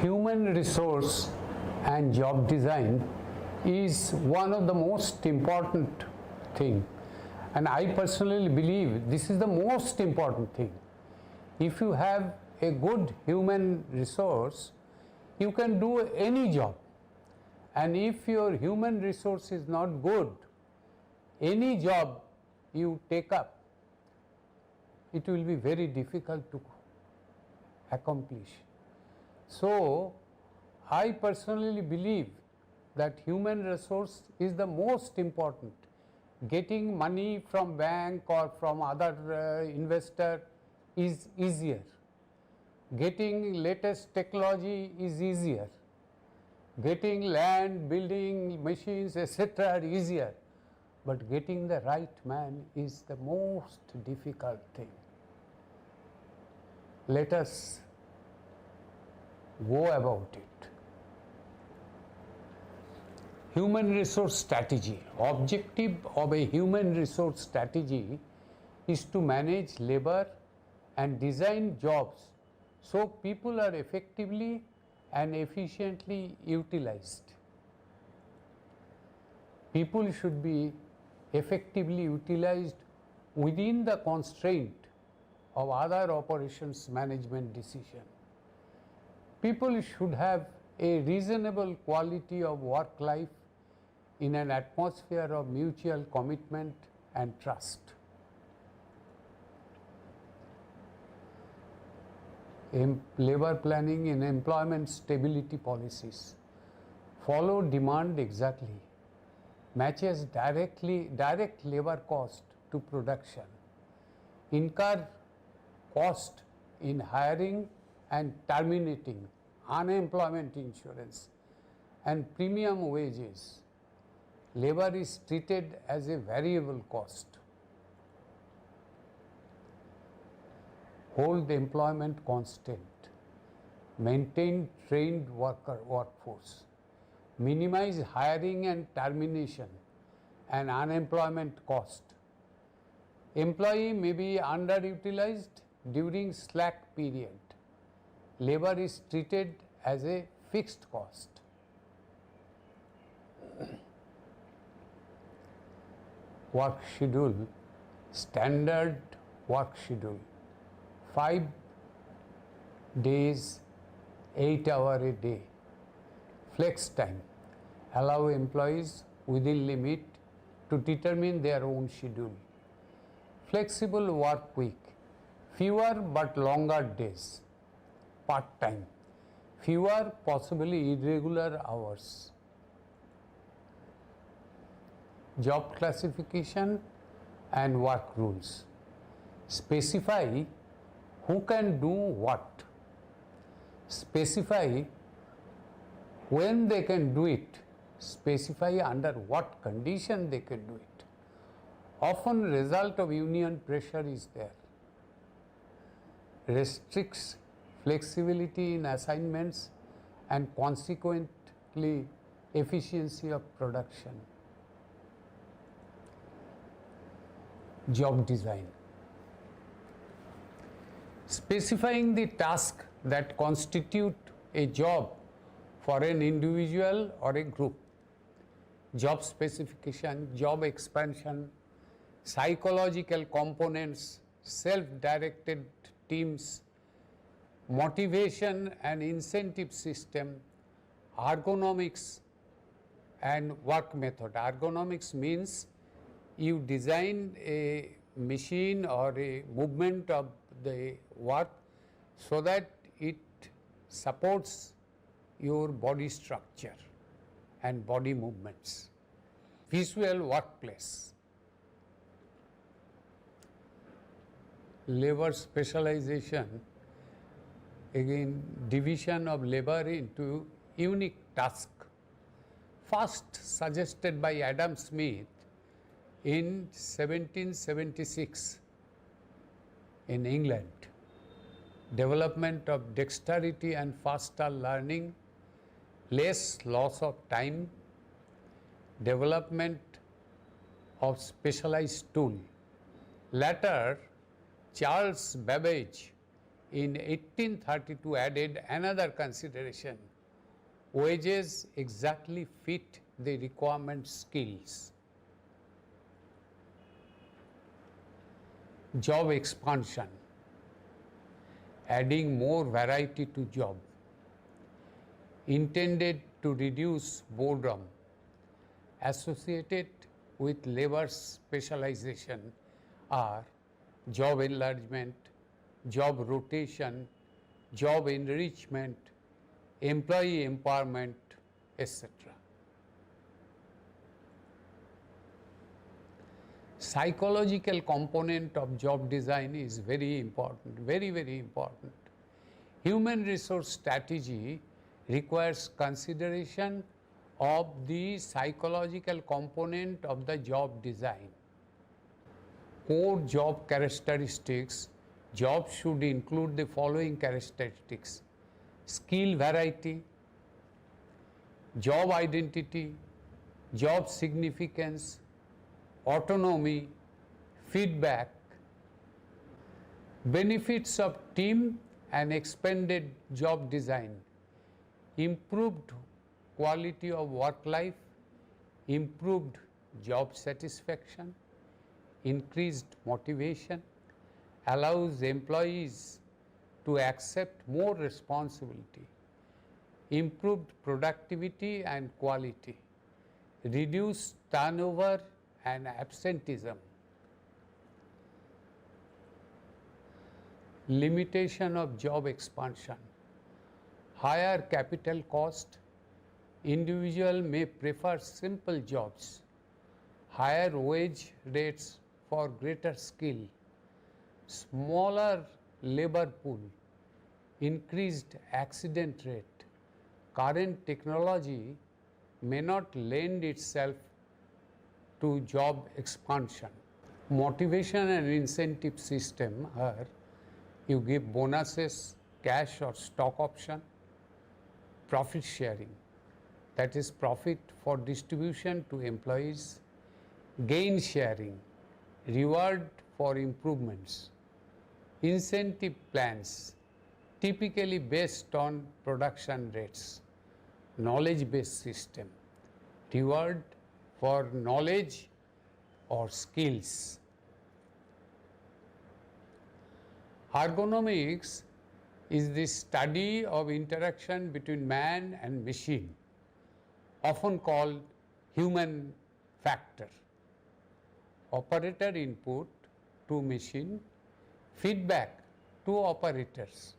Human resource and job design is one of the most important thing, and I personally believe this is the most important thing. If you have a good human resource, you can do any job, and if your human resource is not good, any job you take up, it will be very difficult to accomplish. So I personally believe that human resource is the most important. Getting money from bank or from other investor is easier. Getting latest technology is easier. Getting land, building, machines, etc. are easier. But getting the right man is the most difficult thing. Let us go about it. Human resource strategy. Objective of a human resource strategy is to manage labor and design jobs so people are effectively and efficiently utilized. People should be effectively utilized within the constraint of other operations management decision. People should have a reasonable quality of work life in an atmosphere of mutual commitment and trust. Labor planning and employment stability policies follow demand exactly, matches direct labor cost to production, incur cost in hiring and terminating, unemployment insurance and premium wages. Labor is treated as a variable cost. Hold employment constant, maintain trained workforce, minimize hiring and termination and unemployment cost. Employee may be underutilized during slack period. Labor is treated as a fixed cost. Work schedule, standard work schedule, 5 days, 8 hours a day. Flex time, allow employees within limit to determine their own schedule. Flexible work week, fewer but longer days. Part-time, fewer possibly irregular hours. Job classification and work rules. Specify who can do what. Specify when they can do it. Specify under what condition they can do it. Often result of union pressure is there. Restricts flexibility in assignments and consequently efficiency of production. Job design. Specifying the task that constitute a job for an individual or a group. Job specification, job expansion, psychological components, self-directed teams, motivation and incentive system, ergonomics and work method. Ergonomics means you design a machine or a movement of the work so that it supports your body structure and body movements. Visual workplace. Labor specialization, again division of labor into unique tasks, first suggested by Adam Smith in 1776 in England. Development of dexterity and faster learning, less loss of time, development of specialized tool. Later, Charles Babbage in 1832 added another consideration: wages exactly fit the requirement skills. Job expansion, adding more variety to job, intended to reduce boredom associated with labor specialization, are job enlargement, job rotation, job enrichment, employee empowerment, etc. Psychological component of job design is very important, very, very important. Human resource strategy requires consideration of the psychological component of the job design. Core job characteristics: job should include the following characteristics: skill variety, job identity, job significance, autonomy, feedback. Benefits of team and expanded job design: improved quality of work life, improved job satisfaction, increased motivation, allows employees to accept more responsibility, improved productivity and quality, reduced turnover and absenteeism. Limitation of job expansion: higher capital cost, individual may prefer simple jobs, higher wage rates for greater skill, smaller labor pool, increased accident rate. Current technology may not lend itself to job expansion. Motivation and incentive system are: you give bonuses, cash or stock option, profit sharing, that is profit for distribution to employees, gain sharing, reward for improvements, incentive plans, typically based on production rates, knowledge-based system, reward for knowledge or skills. Ergonomics is the study of interaction between man and machine, often called human factor. Operator input to machine, feedback to operators.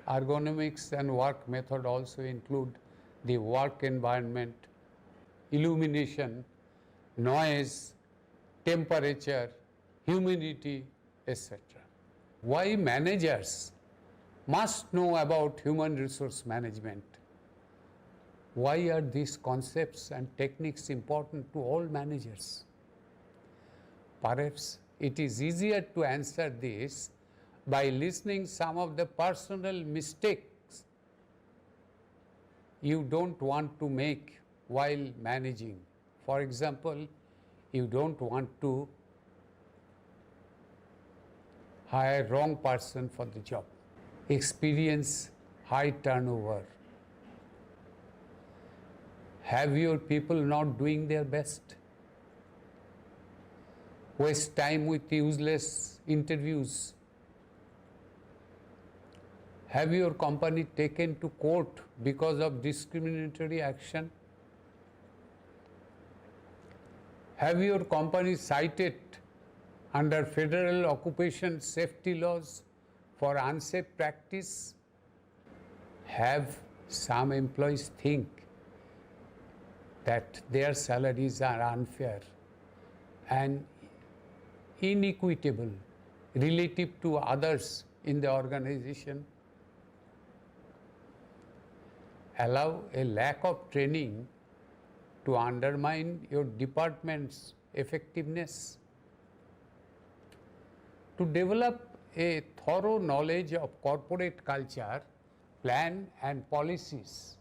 Ergonomics and work method also include the work environment, illumination, noise, temperature, humidity, etc. Why managers must know about human resource management? Why are these concepts and techniques important to all managers? Perhaps it is easier to answer this by listening some of the personal mistakes you don't want to make while managing. For example, you don't want to hire wrong person for the job, experience high turnover, have your people not doing their best, waste time with useless interviews, have your company taken to court because of discriminatory action, have your company cited under federal occupation safety laws for unsafe practice, have some employees think that their salaries are unfair and inequitable relative to others in the organization, allow a lack of training to undermine your department's effectiveness. To develop a thorough knowledge of corporate culture, plan and policies,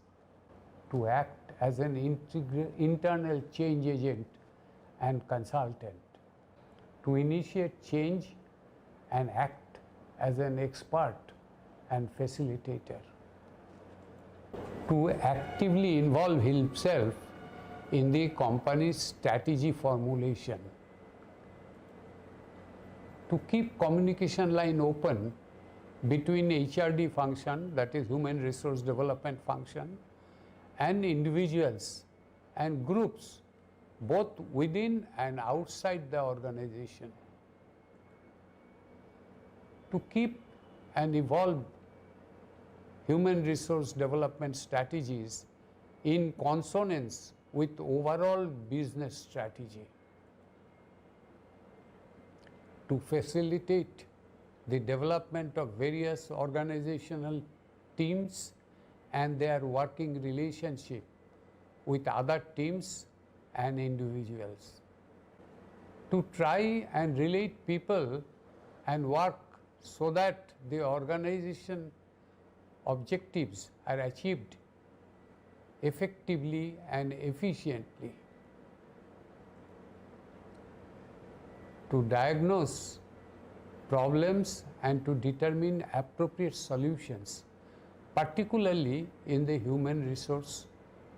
to act as an internal change agent and consultant, to initiate change and act as an expert and facilitator. To actively involve himself in the company's strategy formulation. To keep communication line open between HRD function, that is human resource development function, and individuals and groups both within and outside the organization. To keep and evolve human resource development strategies in consonance with overall business strategy. To facilitate the development of various organizational teams and their working relationship with other teams and individuals. To try and relate people and work so that the organization objectives are achieved effectively and efficiently. To diagnose problems and to determine appropriate solutions, particularly in the human resource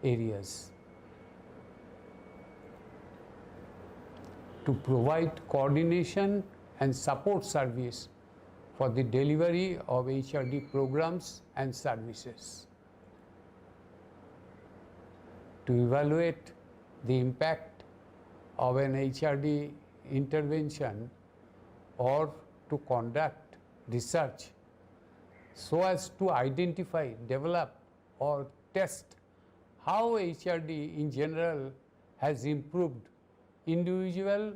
areas. To provide coordination and support service for the delivery of HRD programs and services. To evaluate the impact of an HRD intervention or to conduct research so as to identify, develop or test how HRD in general has improved individual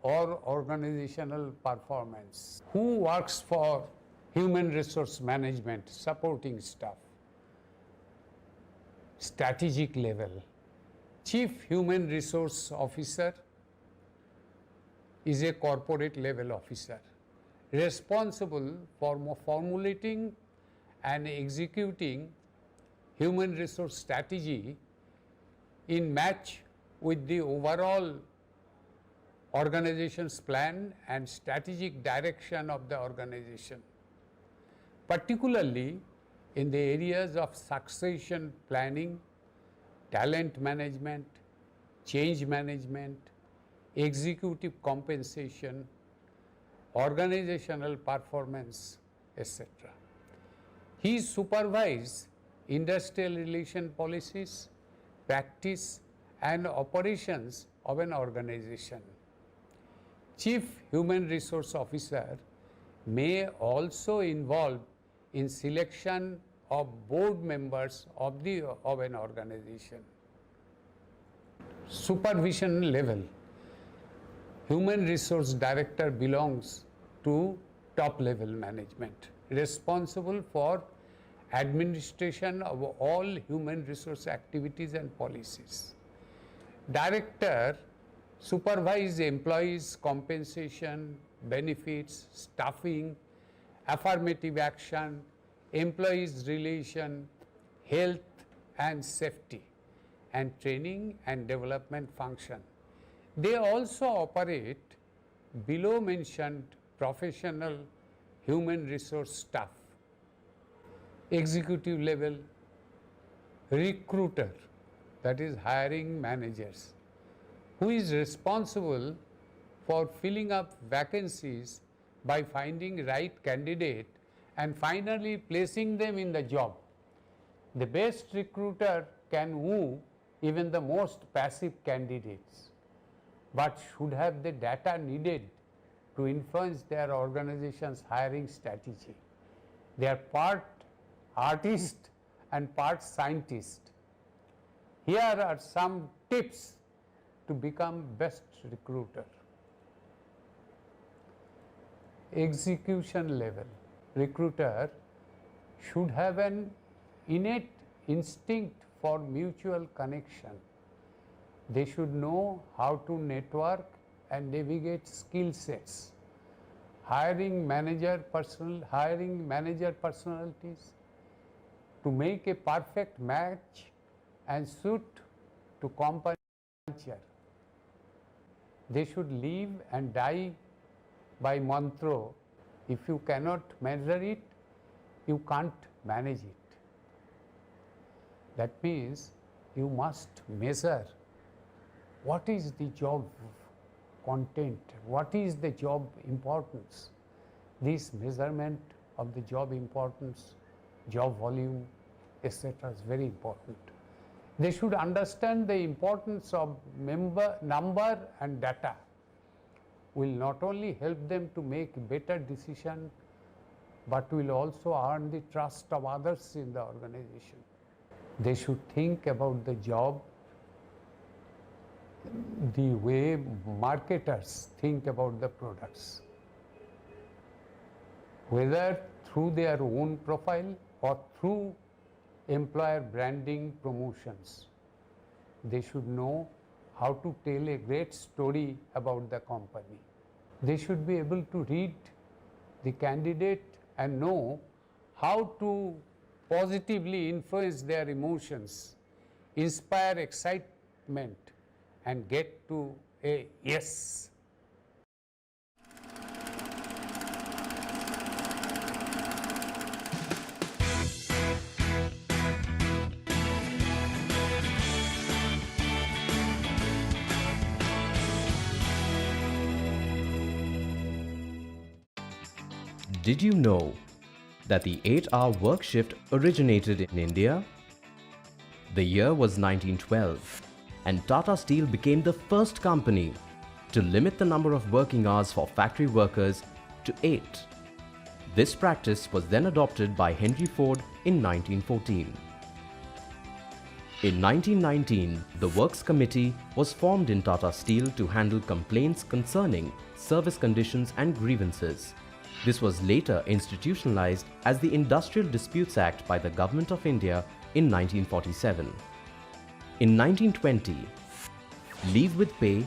or organizational performance. Who works for human resource management, supporting staff? Strategic level. Chief Human Resource Officer is a corporate level officer responsible for formulating and executing human resource strategy in match with the overall organization's plan and strategic direction of the organization, particularly in the areas of succession planning, talent management, change management, executive compensation, organizational performance, etc. He supervises industrial relation policies, practice and operations of an organization. Chief Human Resource Officer may also involve in selection of board members of an organization. Supervision level. Human Resource Director belongs to top level management, responsible for administration of all human resource activities and policies. Director supervise employees' compensation, benefits, staffing, affirmative action, employees' relation, health and safety, and training and development function. They also operate below mentioned professional human resource staff. Executive level, recruiter, that is hiring managers, who is responsible for filling up vacancies by finding right candidate and finally placing them in the job. The best recruiter can woo even the most passive candidates, but should have the data needed to influence their organization's hiring strategy. They are part artist and part scientist. Here are some tips to become best recruiter. Execution level. Recruiter should have an innate instinct for mutual connection. They should know how to network and navigate skill sets. Hiring manager personalities to make a perfect match and suit to company culture. They should live and die by mantra, If you cannot measure it, you can't manage it. That means you must measure what is the job content, what is the job importance. This measurement of the job importance, job volume, etc. is very important. They should understand the importance of number and data will not only help them to make better decision, but will also earn the trust of others in the organization. They should think about the job the way marketers think about the products, whether through their own profile or through employer branding promotions. They should know how to tell a great story about the company. They should be able to read the candidate and know how to positively influence their emotions, inspire excitement, and get to a yes. Did you know that the 8-hour work shift originated in India? The year was 1912, and Tata Steel became the first company to limit the number of working hours for factory workers to 8. This practice was then adopted by Henry Ford in 1914. In 1919, the Works Committee was formed in Tata Steel to handle complaints concerning service conditions and grievances. This was later institutionalized as the Industrial Disputes Act by the Government of India in 1947. In 1920, leave with pay,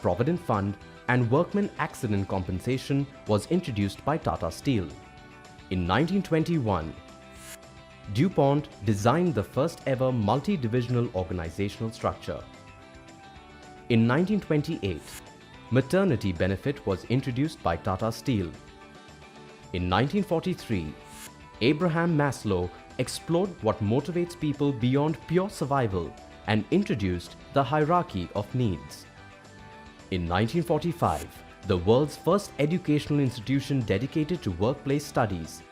provident fund and workman accident compensation was introduced by Tata Steel. In 1921, DuPont designed the first ever multi-divisional organizational structure. In 1928, maternity benefit was introduced by Tata Steel. In 1943, Abraham Maslow explored what motivates people beyond pure survival and introduced the hierarchy of needs. In 1945, the world's first educational institution dedicated to workplace studies,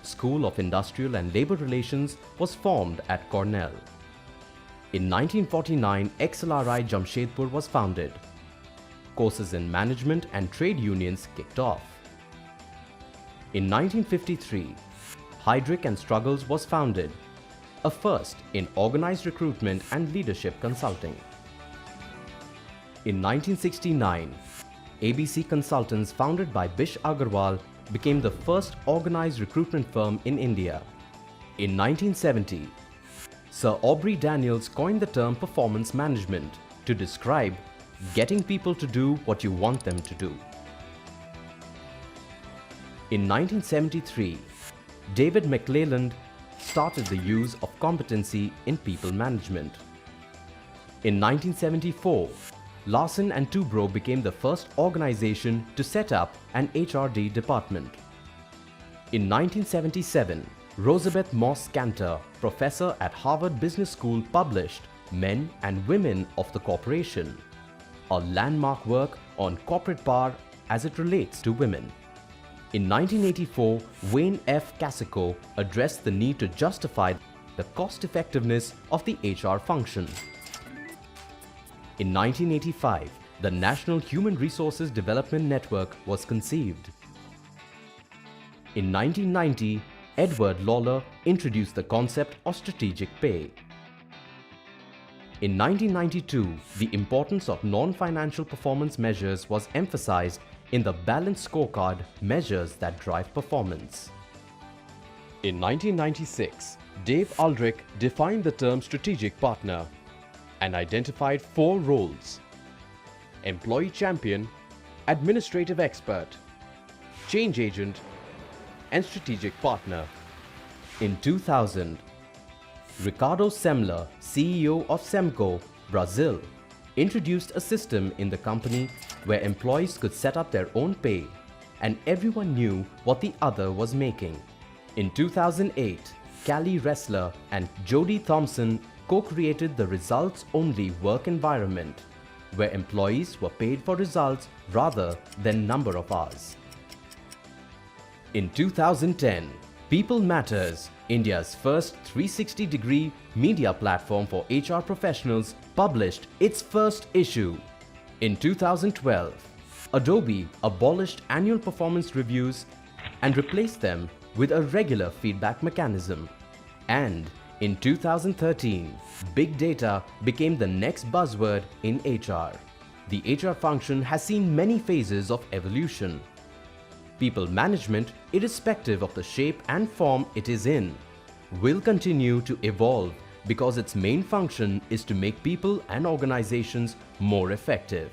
School of Industrial and Labor Relations, was formed at Cornell. In 1949, XLRI Jamshedpur was founded. Courses in management and trade unions kicked off. In 1953, Heydrich and Struggles was founded, a first in organized recruitment and leadership consulting. In 1969, ABC Consultants, founded by Bish Agarwal, became the first organized recruitment firm in India. In 1970, Sir Aubrey Daniels coined the term performance management to describe getting people to do what you want them to do. In 1973, David McClelland started the use of competency in people management. In 1974, Larsen and Toubro became the first organization to set up an HRD department. In 1977, Rosabeth Moss Cantor, professor at Harvard Business School, published Men and Women of the Corporation, a landmark work on corporate power as it relates to women. In 1984, Wayne F. Casico addressed the need to justify the cost-effectiveness of the HR function. In 1985, the National Human Resources Development Network was conceived. In 1990, Edward Lawler introduced the concept of strategic pay. In 1992, the importance of non-financial performance measures was emphasized in the balanced scorecard, measures that drive performance. In 1996, Dave Aldrich defined the term strategic partner and identified 4 roles: employee champion, administrative expert, change agent, and strategic partner. In 2000, Ricardo Semler, CEO of Semco, Brazil, introduced a system in the company where employees could set up their own pay, and everyone knew what the other was making. In 2008, Callie Ressler and Jodie Thompson co-created the results-only work environment, where employees were paid for results rather than number of hours. In 2010, People Matters, India's first 360-degree media platform for HR professionals, published its first issue. In 2012, Adobe abolished annual performance reviews and replaced them with a regular feedback mechanism. And in 2013, big data became the next buzzword in HR. The HR function has seen many phases of evolution. People management, irrespective of the shape and form it is in, will continue to evolve because its main function is to make people and organizations more effective.